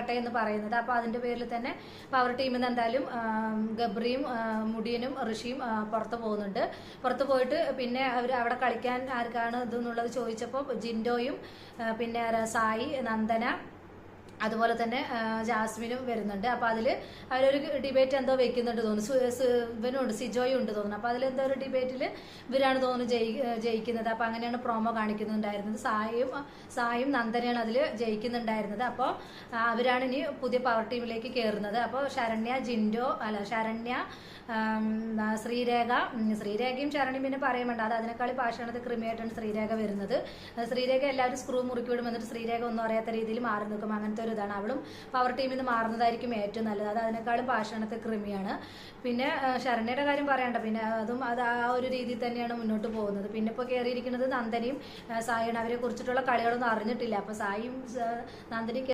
ഇറങ്ങട്ടെ എന്ന് പറയുന്നത്. അപ്പോൾ അതിൻ്റെ പേരിൽ തന്നെ പവർ ടീമിൽ നിന്ന് എന്തായാലും ഗബ്രിയും മുടിയനും ഋഷിയും പുറത്ത് പോകുന്നുണ്ട്. പുറത്ത് പോയിട്ട് പിന്നെ അവർ അവിടെ കളിക്കാൻ ആർക്കാണ് ഇതെന്നുള്ളത് ചോദിച്ചപ്പോൾ ജിൻഡോയും പിന്നെ സായി, നന്ദന, അതുപോലെ തന്നെ ജാസ്മിനും വരുന്നുണ്ട്. അപ്പോൾ അതിൽ അവരൊരു ഡിബേറ്റ് എന്തോ വെക്കുന്നുണ്ട് തോന്നുന്നു. ഇവനുണ്ട്, സിജോയും ഉണ്ട് തോന്നുന്നു. അപ്പോൾ അതിലെന്തോ ഒരു ഡിബേറ്റിൽ ഇവരാണ് തോന്നുന്നു ജയിക്കുന്നത്. അപ്പോൾ അങ്ങനെയാണ് പ്രൊമോ കാണിക്കുന്നുണ്ടായിരുന്നത്. സായും നന്ദനയാണ് അതിൽ ജയിക്കുന്നുണ്ടായിരുന്നത്. അപ്പോൾ അവരാണ് ഇനി പുതിയ പവർ ടീമിലേക്ക് കയറുന്നത്. അപ്പോൾ ശരണ്യ, ശ്രീരേഖയും ശരണ്യം പിന്നെ പറയാൻ വേണ്ട, അത് അതിനേക്കാൾ പാഷാണത് കൃമിയായിട്ടാണ് ശ്രീരേഖ വരുന്നത്. ശ്രീരേഖ എല്ലാവരും സ്ക്രൂ മുറുക്കി വിടും, എന്നിട്ട് ശ്രീരേഖ ഒന്നും അറിയാത്ത രീതിയിൽ മാറി നിൽക്കും. അങ്ങനത്തെ ഒരു ഇതാണ്. അവളും പവർ ടീമിൽ നിന്ന് മാറുന്നതായിരിക്കും ഏറ്റവും നല്ലത്. അത് അതിനേക്കാളും പാഷാണത്തെ കൃമിയാണ്. പിന്നെ ശരണ്യയുടെ കാര്യം പറയണ്ട, പിന്നെ അത് ആ ഒരു രീതിയിൽ തന്നെയാണ് മുന്നോട്ട് പോകുന്നത്. പിന്നെ ഇപ്പോൾ കയറിയിരിക്കുന്നത് നന്ദനയും സായിയാണ്. അവരെ കുറിച്ചിട്ടുള്ള കളികളൊന്നും അറിഞ്ഞിട്ടില്ല. അപ്പോൾ സായിയും നന്ദനയും